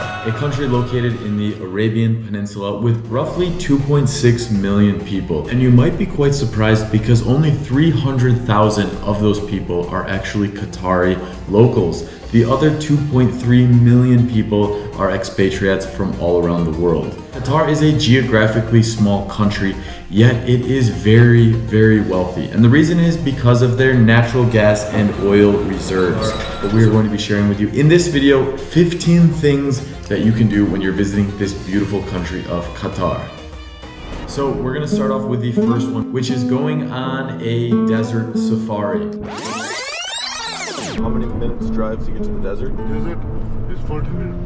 Qatar, a country located in the Arabian Peninsula with roughly 2.6 million people. And you might be quite surprised because only 300,000 of those people are actually Qatari locals. The other 2.3 million people are expatriates from all around the world. Qatar is a geographically small country, yet it is very, very wealthy. And the reason is because of their natural gas and oil reserves that we are going to be sharing with you in this video. 15 things that you can do when you're visiting this beautiful country of Qatar. So we're gonna start off with the first one, which is going on a desert safari. How many minutes drive to get to the desert? Desert is 40 minutes.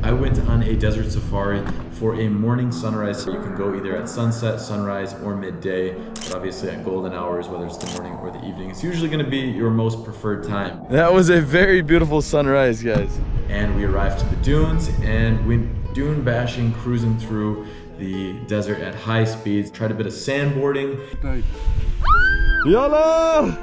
I went on a desert safari for a morning sunrise. So you can go either at sunset, sunrise, or midday. But obviously at golden hours, whether it's the morning or the evening, it's usually gonna be your most preferred time. That was a very beautiful sunrise, guys. And we arrived to the dunes and went dune bashing, cruising through the desert at high speeds. Tried a bit of sandboarding. YOLO!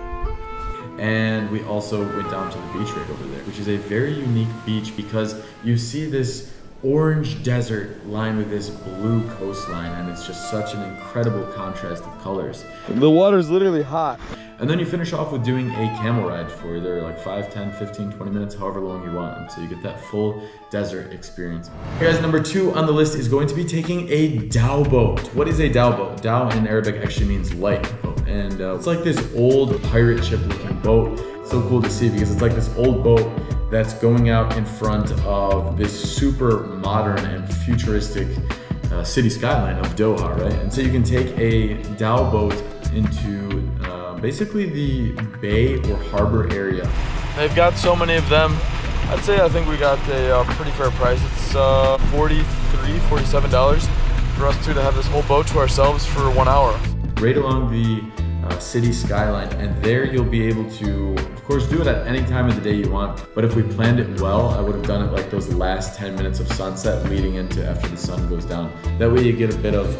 And we also went down to the beach right over there, which is a very unique beach because you see this orange desert lined with this blue coastline, and it's just such an incredible contrast of colors. The water's literally hot. And then you finish off with doing a camel ride for either like 5, 10, 15, 20 minutes, however long you want, until you get that full desert experience. Hey guys, number 2 on the list is going to be taking a DHOW boat. What is a DHOW boat? DHOW in Arabic actually means light boat. And it's like this old pirate ship looking boat. It's so cool to see because it's like this old boat that's going out in front of this super modern and futuristic city skyline of Doha, right? And so you can take a DHOW boat into basically the bay or harbor area. They've got so many of them. I'd say I think we got a pretty fair price. It's $43, $47 for us two to have this whole boat to ourselves for 1 hour. Right along the city skyline, and there you'll be able to, of course, do it at any time of the day you want. But if we planned it well, I would have done it like those last 10 minutes of sunset leading into after the sun goes down. That way you get a bit of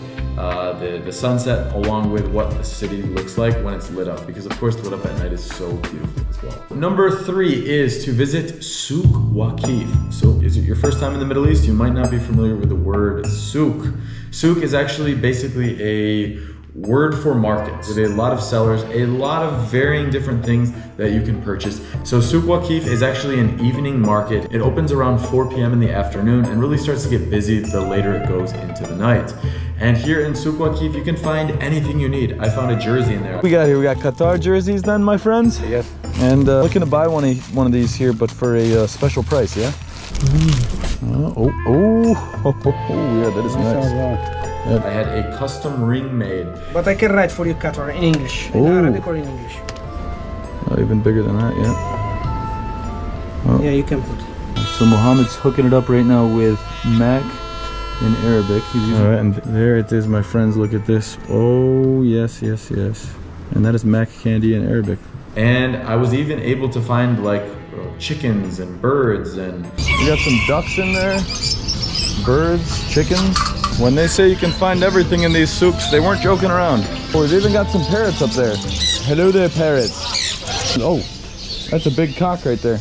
the sunset along with what the city looks like when it's lit up, because of course lit up at night is so beautiful as well. Number 3 is to visit SOUQ WAQIF. So is it your first time in the Middle East? You might not be familiar with the word SOUQ. SOUQ is actually basically a word for markets with a lot of sellers, a lot of varying different things that you can purchase. So SOUQ WAQIF is actually an evening market. It opens around 4 p.m. in the afternoon and really starts to get busy the later it goes into the night. And here in SOUQ WAQIF, you can find anything you need. I found a jersey in there. We got here, we got Qatar jerseys then, my friends? Yes. And looking to buy one of these here, but for a special price, yeah? Yeah, that is nice. Yep. I had a custom ring made. But I can write for you Qatar in English, in Arabic or in English. Oh, even bigger than that, yeah. Oh. Yeah, you can put. So Mohammed's hooking it up right now with Mac in Arabic. All right, and there it is, my friends. Look at this. Oh, yes, yes, yes. And that is Mac candy in Arabic. And I was even able to find like chickens and birds, and we got some ducks in there, birds, chickens. When they say you can find everything in these souks, they weren't joking around. Oh, we've even got some parrots up there. Hello there, parrots. Oh, that's a big cock right there.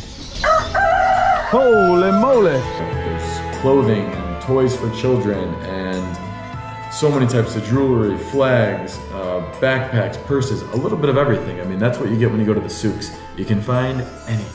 Holy moly! There's clothing and toys for children and so many types of jewelry, flags, backpacks, purses, a little bit of everything. I mean, that's what you get when you go to the souks. You can find anything.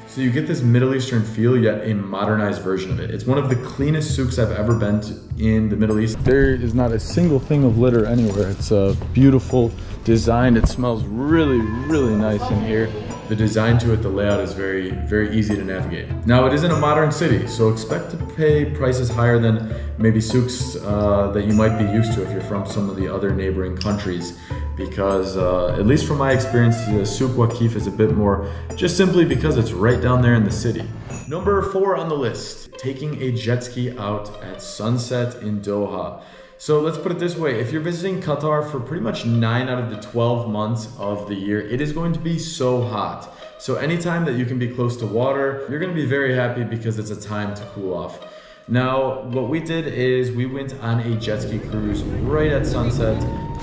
So you get this Middle Eastern feel, yet a modernized version of it. It's one of the cleanest souks I've ever been to in the Middle East. There is not a single thing of litter anywhere. It's a beautiful design. It smells really, really nice in here. The design to it, the layout is very, very easy to navigate. Now, it isn't a modern city, so expect to pay prices higher than maybe souks that you might be used to if you're from some of the other neighboring countries. Because at least from my experience, SOUQ WAQIF is a bit more, just simply because it's right down there in the city. Number 4 on the list, taking a jet ski out at sunset in Doha. So let's put it this way, if you're visiting Qatar for pretty much 9 out of the 12 months of the year, it is going to be so hot. So anytime that you can be close to water, you're gonna be very happy because it's a time to cool off. Now, what we did is we went on a jet ski cruise right at sunset,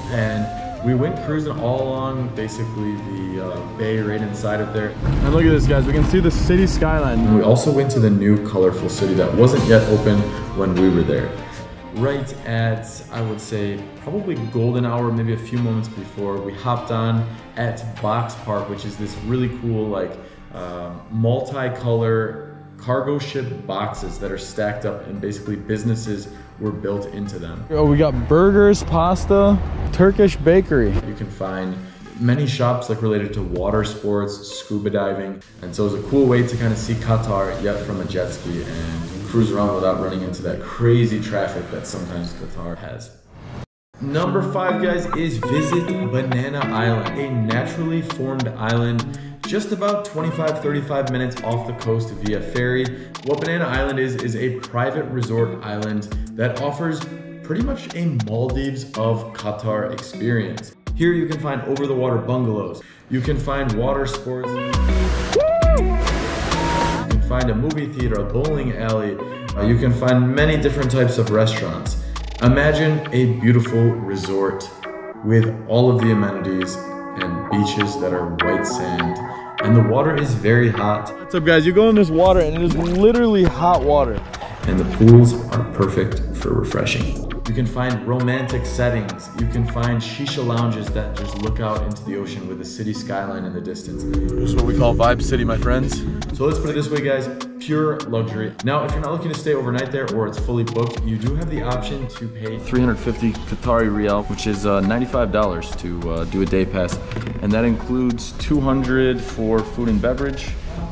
and We went cruising all along basically the bay right inside of there. And look at this, guys, we can see the city skyline. And we also went to the new colorful city that wasn't yet open when we were there. Right at, I would say, probably golden hour, maybe a few moments before, we hopped on at Box Park, which is this really cool, like, multicolor cargo ship boxes that are stacked up, and basically businesses were built into them. Oh, we got burgers, pasta, Turkish bakery. You can find many shops like related to water sports, scuba diving, and so it's a cool way to kind of see Qatar yet from a jet ski and cruise around without running into that crazy traffic that sometimes Qatar has. Number 5, guys, is visit Banana Island, a naturally formed island just about 25-35 minutes off the coast via ferry. What Banana Island is a private resort island that offers pretty much a Maldives of Qatar experience. Here you can find over-the-water bungalows, you can find water sports, find a movie theater, a bowling alley. You can find many different types of restaurants. Imagine a beautiful resort with all of the amenities and beaches that are white sand. And the water is very hot. What's up, guys? You go in this water and it is literally hot water. And the pools are perfect for refreshing. You can find romantic settings. You can find shisha lounges that just look out into the ocean with the city skyline in the distance. This is what we call Vibe City, my friends. So let's put it this way, guys, pure luxury. Now, if you're not looking to stay overnight there or it's fully booked, you do have the option to pay 350 Qatari Riyal, which is $95 to do a day pass. And that includes 200 for food and beverage,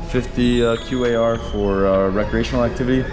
50 QAR for recreational activity,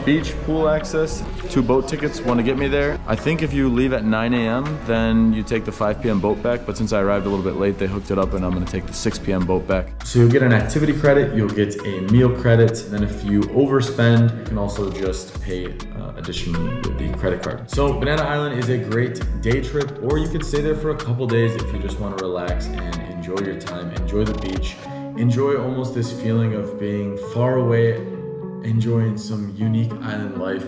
beach, pool access, 2 boat tickets, one to get me there. I think if you leave at 9 a.m., then you take the 5 p.m. boat back, but since I arrived a little bit late, they hooked it up and I'm gonna take the 6 p.m. boat back. So you'll get an activity credit, you'll get a meal credit, and then if you overspend, you can also just pay additionally with the credit card. So Banana Island is a great day trip, or you could stay there for a couple days if you just wanna relax and enjoy your time, enjoy the beach, enjoy almost this feeling of being far away, enjoying some unique island life,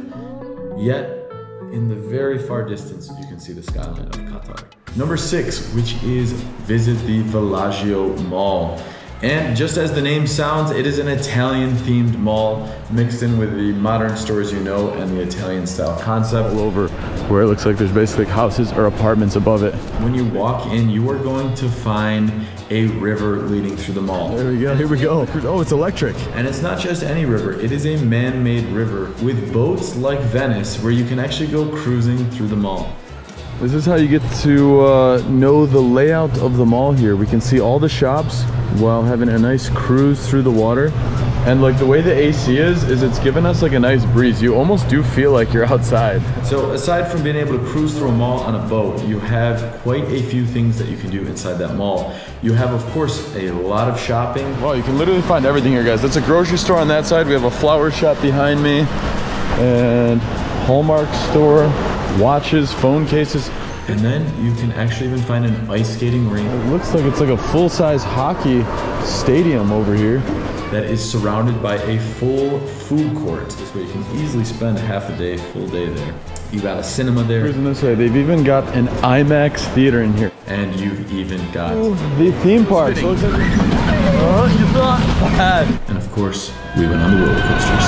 yet in the very far distance you can see the skyline of Qatar. Number 6, which is visit the Villaggio Mall. And just as the name sounds, it is an Italian themed mall mixed in with the modern stores you know and the Italian style concept. All over where it looks like there's basically houses or apartments above it. When you walk in, you are going to find a river leading through the mall. There we go, here we go. Oh, it's electric. And it's not just any river, it is a man-made river with boats like Venice where you can actually go cruising through the mall. This is how you get to know the layout of the mall here. We can see all the shops while having a nice cruise through the water. And like the way the AC is it's giving us like a nice breeze. You almost do feel like you're outside. So aside from being able to cruise through a mall on a boat, you have quite a few things that you can do inside that mall. You have, of course, a lot of shopping. Wow, you can literally find everything here, guys. That's a grocery store on that side. We have a flower shop behind me and Hallmark store, watches, phone cases. And then you can actually even find an ice skating rink. It looks like it's like a full-size hockey stadium over here. That is surrounded by a full food court. This way you can easily spend half a day, full day there. You got a cinema there. Cruising this way, they've even got an IMAX theater in here. And you've even got the theme park. So oh, you thought bad. And of course, we went on the roller coasters.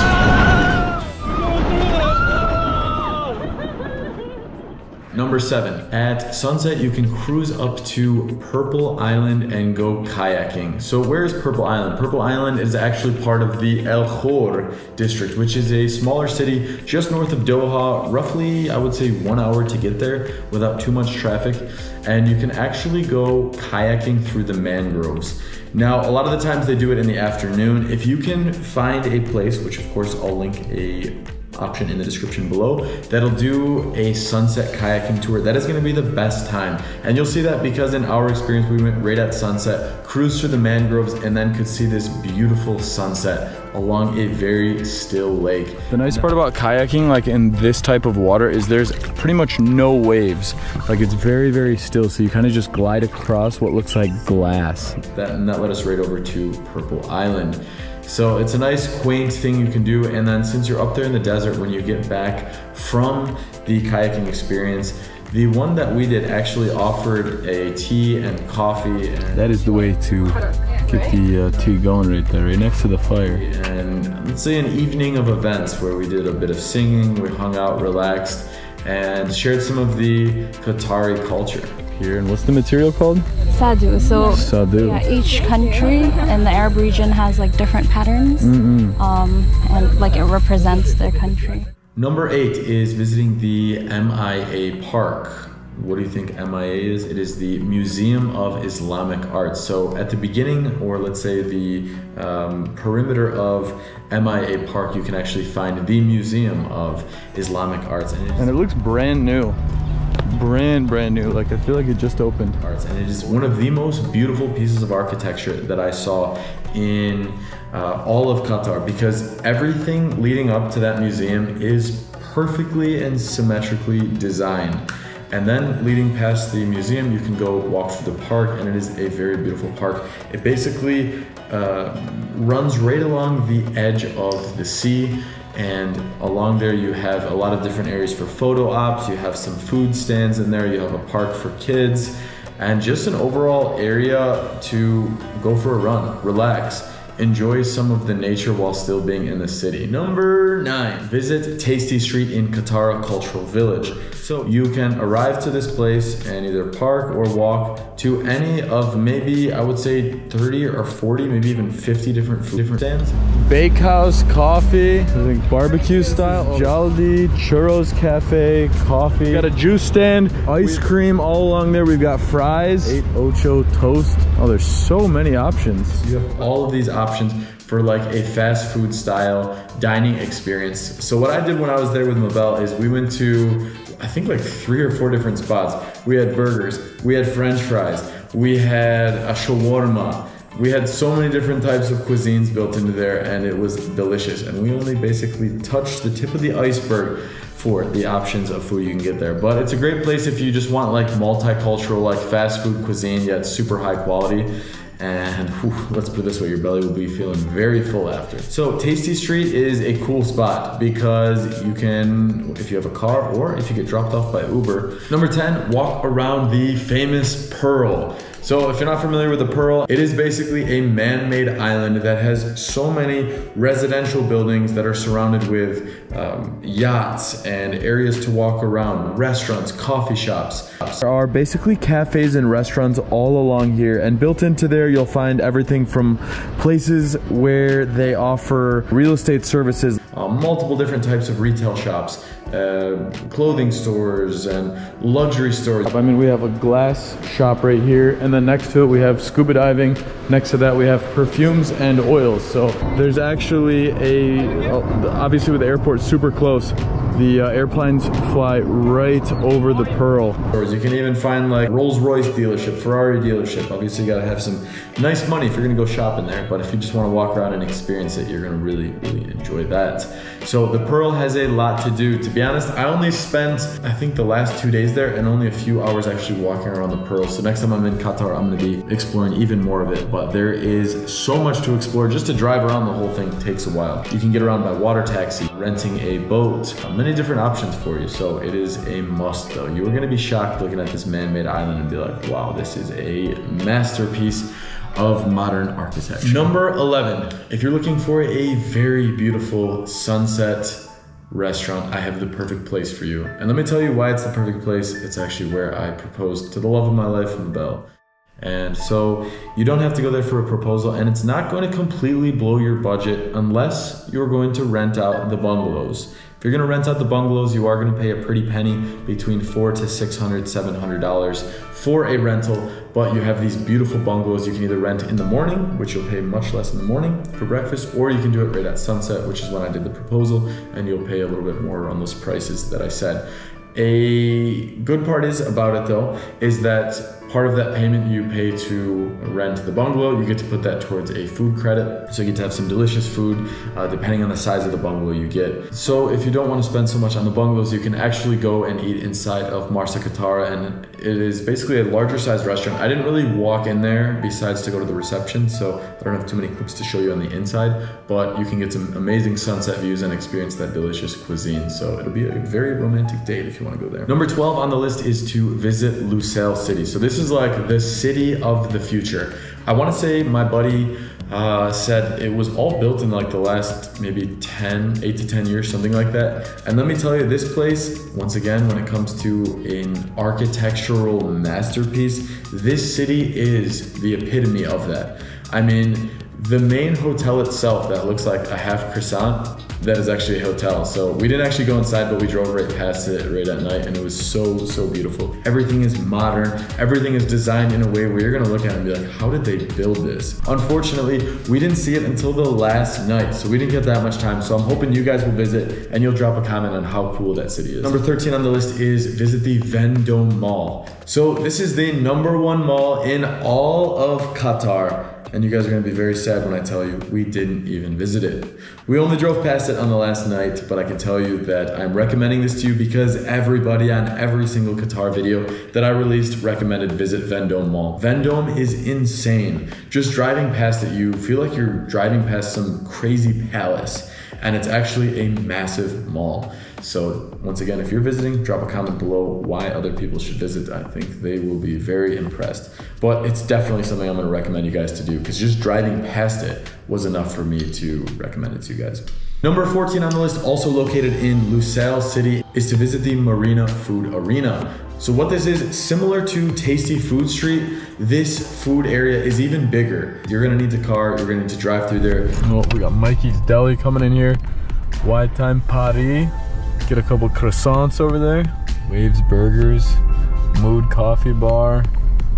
Number 7, at sunset you can cruise up to Purple Island and go kayaking. So where is Purple Island? Purple Island is actually part of the Al Khor district, which is a smaller city just north of Doha, roughly I would say 1 hour to get there without too much traffic. And you can actually go kayaking through the mangroves. Now, a lot of the times they do it in the afternoon. If you can find a place, which of course I'll link a option in the description below, that'll do a sunset kayaking tour, that is going to be the best time. And you'll see that because in our experience we went right at sunset, cruised through the mangroves, and then could see this beautiful sunset along a very still lake. The nice part about kayaking, like in this type of water, is there's pretty much no waves. Like it's very, very still, so you kind of just glide across what looks like glass. And that led us right over to Purple Island. So it's a nice quaint thing you can do, and then since you're up there in the desert, when you get back from the kayaking experience, The one that we did actually offered a tea and coffee. And that is the way to get the tea going right there, right next to the fire. And let's say an evening of events where we did a bit of singing, we hung out, relaxed, and shared some of the Qatari culture. Here, and what's the material called? SOUQ. So SOUQ. yeah, each country in the Arab region has like different patterns, and like it represents their country. Number 8 is visiting the MIA Park. What do you think MIA is? It is the Museum of Islamic Art. So at the beginning, or let's say the perimeter of MIA Park, you can actually find the Museum of Islamic Arts. And it looks brand new. Brand new. Like I feel like it just opened. And it is one of the most beautiful pieces of architecture that I saw in all of Qatar, because everything leading up to that museum is perfectly and symmetrically designed. And then leading past the museum, you can go walk through the park, and it is a very beautiful park. It basically runs right along the edge of the sea, and along there you have a lot of different areas for photo ops, you have some food stands in there, you have a park for kids, and just an overall area to go for a run, relax, enjoy some of the nature while still being in the city. Number 9, visit Tasty Street in KATARA Cultural Village. So you can arrive to this place and either park or walk to any of maybe, I would say 30 or 40, maybe even 50 different stands. Bakehouse, coffee, I think barbecue style, jaldi, churros cafe, coffee. Got a juice stand, ice cream all along there. We've got fries, 8 ocho toast. Oh, there's so many options. You have all of these options for like a fast food style dining experience. So what I did when I was there with Mabel is we went to, I think like 3 or 4 different spots. We had burgers, we had French fries, we had a shawarma. We had so many different types of cuisines built into there, and it was delicious. And we only basically touched the tip of the iceberg for the options of food you can get there. But it's a great place if you just want like multicultural, like fast food cuisine, yet super high quality. And let's put it this way, your belly will be feeling very full after. So Tasty Street is a cool spot because you can, if you have a car or if you get dropped off by Uber. Number 10, walk around the famous Pearl. So if you're not familiar with the Pearl, it is basically a man-made island that has so many residential buildings that are surrounded with yachts and areas to walk around, restaurants, coffee shops. There are basically cafes and restaurants all along here, and built into there you'll find everything from places where they offer real estate services, multiple different types of retail shops, clothing stores and luxury stores. I mean, we have a glass shop right here, and then next to it we have scuba diving. Next to that we have perfumes and oils. So there's actually obviously with the airport super close, the airplanes fly right over the Pearl. You can even find like Rolls-Royce dealership, Ferrari dealership. Obviously you gotta have some nice money if you're gonna go shopping there, but if you just wanna walk around and experience it, you're gonna really enjoy that. So the Pearl has a lot to do. To be honest, I only spent, I think, the last 2 days there and only a few hours actually walking around the Pearl. So next time I'm in Qatar, I'm gonna be exploring even more of it, but there is so much to explore. Just to drive around the whole thing takes a while. You can get around by water taxi, renting a boat, many different options for you. So it is a must though. You are gonna be shocked looking at this man-made island and be like, wow, this is a masterpiece of modern architecture. Number 11, if you're looking for a very beautiful sunset restaurant, I have the perfect place for you. And let me tell you why it's the perfect place. It's actually where I proposed to the love of my life, Mabel. And so you don't have to go there for a proposal, and it's not going to completely blow your budget unless you're going to rent out the bungalows. If you're going to rent out the bungalows, you are going to pay a pretty penny, between $400 to $600, $700 for a rental. But you have these beautiful bungalows you can either rent in the morning, which you'll pay much less in the morning for breakfast, or you can do it right at sunset, which is when I did the proposal, and you'll pay a little bit more on those prices that I said. A good part about it though, is that part of that payment you pay to rent the bungalow, you get to put that towards a food credit. So you get to have some delicious food, depending on the size of the bungalow you get. So if you don't want to spend so much on the bungalows, you can actually go and eat inside of MARSA KATARA, and it is basically a larger size restaurant. I didn't really walk in there besides to go to the reception, so I don't have too many clips to show you on the inside, but you can get some amazing sunset views and experience that delicious cuisine. So it'll be a very romantic date if you want to go there. Number 12 on the list is to visit Lusail City. So this is like the city of the future. I want to say my buddy said it was all built in like the last maybe 8 to 10 years, something like that. And let me tell you, this place, once again, when it comes to an architectural masterpiece, this city is the epitome of that. I mean, the main hotel itself that looks like a half croissant, that is actually a hotel. So we didn't actually go inside, but we drove right past it right at night, and it was so, so beautiful. Everything is modern. Everything is designed in a way where you're gonna look at it and be like, how did they build this? Unfortunately, we didn't see it until the last night, so we didn't get that much time. So I'm hoping you guys will visit and you'll drop a comment on how cool that city is. Number 13 on the list is visit the VENDOME Mall. So this is the #1 mall in all of Qatar. And you guys are gonna be very sad when I tell you we didn't even visit it. We only drove past it on the last night, but I can tell you that I'm recommending this to you because everybody on every single Qatar video that I released recommended visit VENDOME Mall. VENDOME is insane. Just driving past it, you feel like you're driving past some crazy palace, and it's actually a massive mall. So once again, if you're visiting, drop a comment below why other people should visit. I think they will be very impressed. But it's definitely something I'm gonna recommend you guys to do, because just driving past it was enough for me to recommend it to you guys. Number 14 on the list, also located in Lusail City, is to visit the MARINA food arena. So what this is, similar to Tasty Food Street, this food area is even bigger. You're gonna need a car, you're gonna need to drive through there. Oh, we got Mikey's Deli coming in here. Wide Time Paris. Get a couple croissants over there. Waves Burgers. Mood Coffee Bar.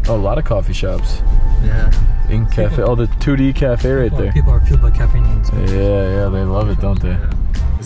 Oh, a lot of coffee shops. Yeah. In cafe. Oh, the 2D cafe right there. People are fueled by caffeine. Yeah, they love it, don't they?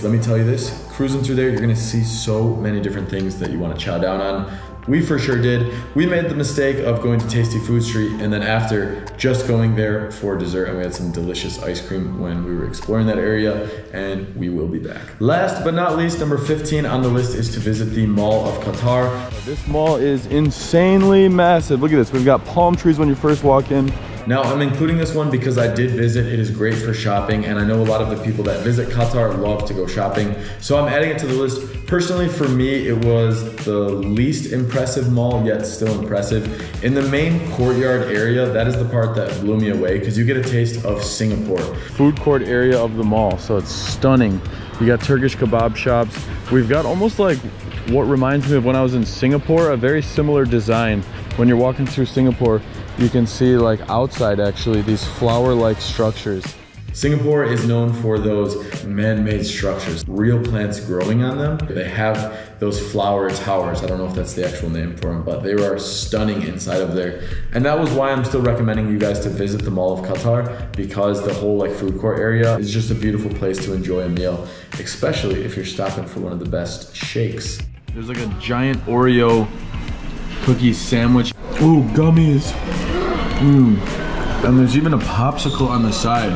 Let me tell you this, cruising through there, you're gonna see so many different things that you wanna chow down on. We for sure did. We made the mistake of going to Tasty Food Street, and then after just going there for dessert, and we had some delicious ice cream when we were exploring that area, and we will be back. Last but not least, number 15 on the list is to visit the Mall of Qatar. This mall is insanely massive. Look at this, we've got palm trees when you first walk in. Now, I'm including this one because I did visit. It is great for shopping, and I know a lot of the people that visit Qatar love to go shopping. So I'm adding it to the list. Personally, for me, it was the least impressive mall, yet still impressive. In the main courtyard area, that is the part that blew me away, because you get a taste of Singapore. Food court area of the mall, so it's stunning. You got Turkish kebab shops. We've got almost like what reminds me of when I was in Singapore, a very similar design. When you're walking through Singapore, you can see like outside actually these flower-like structures. Singapore is known for those man-made structures, real plants growing on them. They have those flower towers. I don't know if that's the actual name for them, but they are stunning inside of there. And that was why I'm still recommending you guys to visit the Mall of Qatar, because the whole like food court area is just a beautiful place to enjoy a meal, especially if you're stopping for one of the best shakes. There's like a giant Oreo cookie sandwich. Ooh, gummies. And there's even a popsicle on the side.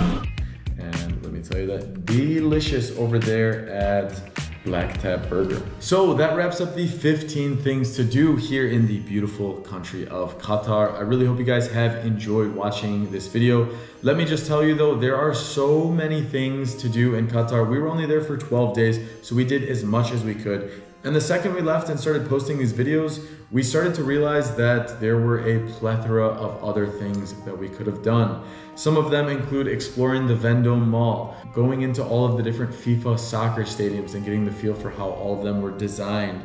And let me tell you that, delicious over there at Black Tap Burger. So that wraps up the 15 things to do here in the beautiful country of Qatar. I really hope you guys have enjoyed watching this video. Let me just tell you though, there are so many things to do in Qatar. We were only there for 12 days, so we did as much as we could. And the second we left and started posting these videos, we started to realize that there were a plethora of other things that we could have done. Some of them include exploring the VENDOME Mall, going into all of the different FIFA soccer stadiums and getting the feel for how all of them were designed,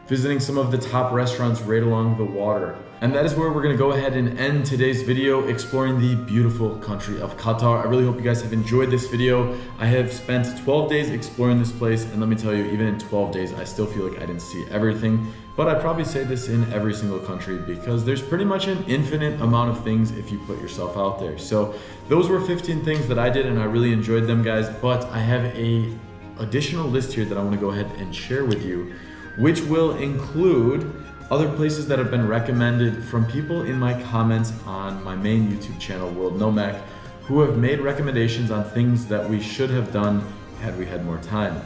visiting some of the top restaurants right along the water. And that is where we're gonna go ahead and end today's video, exploring the beautiful country of Qatar. I really hope you guys have enjoyed this video. I have spent 12 days exploring this place, and let me tell you, even in 12 days, I still feel like I didn't see everything. But I probably say this in every single country, because there's pretty much an infinite amount of things if you put yourself out there. So those were 15 things that I did, and I really enjoyed them, guys. But I have a additional list here that I wanna go ahead and share with you, which will include Other places that have been recommended from people in my comments on my main YouTube channel, World Nomac, who have made recommendations on things that we should have done had we had more time.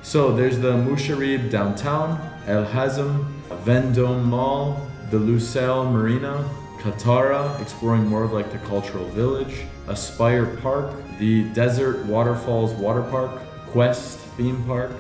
So there's the Musharrib downtown, El Hazm, VENDOME Mall, the Lusail Marina, KATARA, exploring more of like the cultural village, Aspire Park, the Desert Waterfalls Water Park, Quest Theme Park,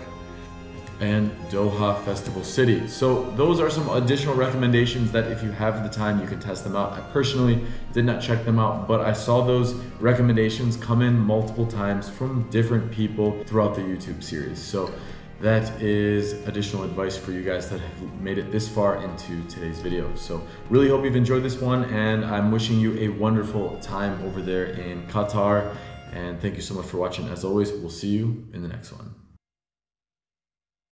and Doha Festival City. So those are some additional recommendations that if you have the time, you can test them out. I personally did not check them out, but I saw those recommendations come in multiple times from different people throughout the YouTube series. So that is additional advice for you guys that have made it this far into today's video. So really hope you've enjoyed this one, and I'm wishing you a wonderful time over there in Qatar. And thank you so much for watching. As always, we'll see you in the next one.